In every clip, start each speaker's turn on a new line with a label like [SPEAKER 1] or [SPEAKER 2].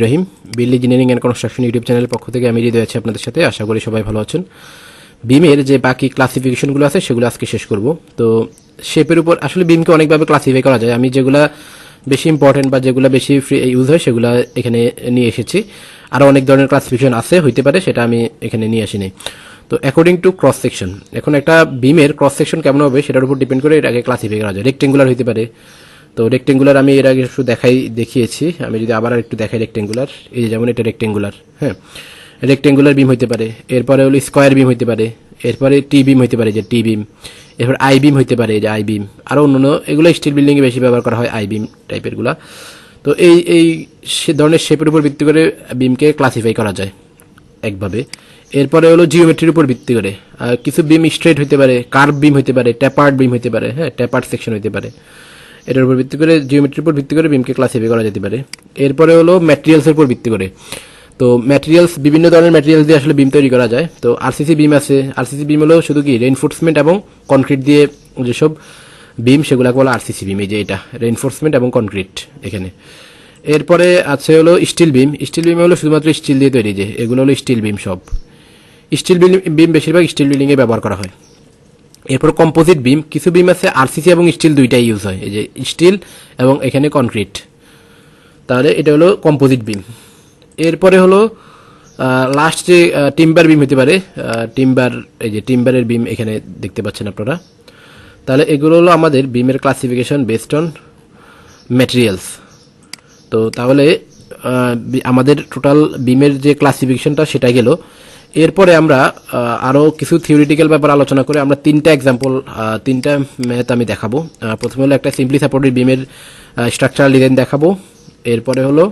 [SPEAKER 1] Rahim bill engineering and construction YouTube চ্যানেলের পক্ষ থেকে আমি হৃদয় আছি আপনাদের সাথে। আশা করি সবাই ভালো আছেন। বিমের যে বাকি ক্লাসিফিকেশনগুলো আছে সেগুলো আজকে শেষ করব। তো শেপের উপর আসলে বিমকে অনেকভাবে ক্লাসিফাই করা যায়। আমি যেগুলো বেশি ইম্পর্টেন্ট বা যেগুলো বেশি ইউজ হয় সেগুলো এখানে নিয়ে এসেছি। আরও অনেক ধরনের ক্লাসিফিকেশন আছে হইতে পারে, সেটা আমি এখানে নিয়ে আসিনি। তো অ্যাকর্ডিং টু ক্রস সেকশন, এখন একটা বিমের ক্রস সেকশন কেমন হবে সেটার উপর ডিপেন্ড করে এটাকে ক্লাসিফাই করা যায়। রেক্টেঙ্গুলার হইতে পারে। তো রেক্টেঙ্গুলার আমি এর আগে একটু দেখিয়েছি। আমি যদি আবার একটু দেখাই রেক্টেঙ্গুলার, এই যে যেমন এটা রেক্টেঙ্গুলার, হ্যাঁ, রেক্টেঙ্গুলার বিম হইতে পারে। এরপরে হলো স্কোয়ার বিম হইতে পারে। এরপরে টি বিম হইতে পারে, যে টি বিম। এরপর আই বিম হইতে পারে, যে আই বিম। আরও অন্যান্য এগুলো স্টিল বিল্ডিংয়ে বেশি ব্যবহার করা হয়, আই বিম টাইপেরগুলা। তো এই ধরনের শেপের উপর ভিত্তি করে বিমকে ক্লাসিফাই করা যায় একভাবে। এরপরে হলো জিওমেট্রির উপর ভিত্তি করে কিছু বিম স্ট্রেট হইতে পারে, কার্ভ বিম হইতে পারে, ট্যাপার্ড বিম হইতে পারে, হ্যাঁ, ট্যাপার্ড সেকশন হইতে পারে। এটার উপর ভিত্তি করে জিওমেট্রির উপর ভিত্তি করে বিমকে ক্লাসিফাই করা যেতে পারে। এরপরে হলো ম্যাটেরিয়ালসের উপর ভিত্তি করে। তো ম্যাটেরিয়ালস, বিভিন্ন ধরনের ম্যাটেরিয়ালস দিয়ে আসলে বিম তৈরি করা যায়। তো আরসিসি বিম আছে। আরসিসি বিম হলো শুধু কি রেইনফোর্সমেন্ট এবং কনক্রিট দিয়ে যেসব বিম, সেগুলোকে বলা আরসিসি বিম। এই যে এটা রেইনফোর্সমেন্ট এবং কনক্রিট এখানে। এরপরে আছে হলো স্টিল বিম। স্টিল বিম হলো শুধুমাত্র স্টিল দিয়ে তৈরি, যে এগুলো হলো স্টিল বিম। সব স্টিল বিম বেশিরভাগ স্টিল বিল্ডিংয়ে ব্যবহার করা হয়। এরপর কম্পোজিট বিম, কিছু বিম আছে আরসিসি এবং স্টিল দুইটাই ইউজ হয়, এই যে স্টিল এবং এখানে কনক্রিট। তাহলে এটা হলো কম্পোজিট বিম। এরপরে হলো লাস্ট যে টিম্বার বিম হতে পারে। টিম্বার, এই যে টিম্বারের বিম এখানে দেখতে পাচ্ছেন আপনারা। তাহলে এগুলো হলো আমাদের বিমের ক্লাসিফিকেশন বেসড অন ম্যাটেরিয়ালস। তো তাহলে আমাদের টোটাল বিমের যে ক্লাসিফিকেশনটা সেটা গেল। এরপরে আমরা আরও কিছু থিওরিটিক্যাল ব্যাপার আলোচনা করে আমরা তিনটা ম্যাথ আমি দেখাবো। প্রথমে হলো একটা সিম্পলি সাপোর্টেড বিমের স্ট্রাকচারাল ডিজাইন দেখাবো। এরপরে হলো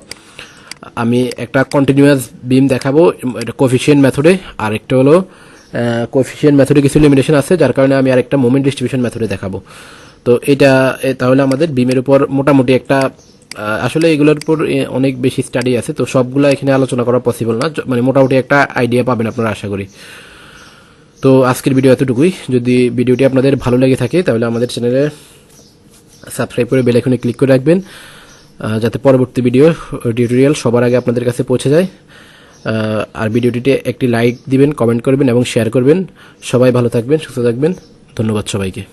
[SPEAKER 1] আমি একটা কন্টিনিউয়াস বিম দেখাবো, এটা কোফিশিয়েন্ট মেথডে। আর একটা হলো কোফিশিয়েন্ট মেথডে কিছু লিমিটেশন আছে, যার কারণে আমি আরেকটা মোমেন্ট ডিস্ট্রিবিউশন মেথডে দেখাবো। তো এটা তাহলে আমাদের বিমের উপর মোটামুটি একটা, আসলে এগুলোর উপর অনেক বেশি স্টাডি আছে, তো সবগুলো এখানে আলোচনা করা পসিবল না, মানে মোটামুটি একটা আইডিয়া পাবেন আপনারা আশা করি। তো আজকের ভিডিও এতটুকুই। যদি ভিডিওটি আপনাদের ভালো লেগে থাকে তাহলে আমাদের চ্যানেলে সাবস্ক্রাইব করে বেল আইকনে ক্লিক করে রাখবেন, যাতে পরবর্তী ভিডিও টিউটোরিয়াল সবার আগে আপনাদের কাছে পৌঁছে যায়। আর ভিডিওটিতে একটি লাইক দিবেন, কমেন্ট করবেন এবং শেয়ার করবেন। সবাই ভালো থাকবেন, সুস্থ থাকবেন। ধন্যবাদ সবাইকে।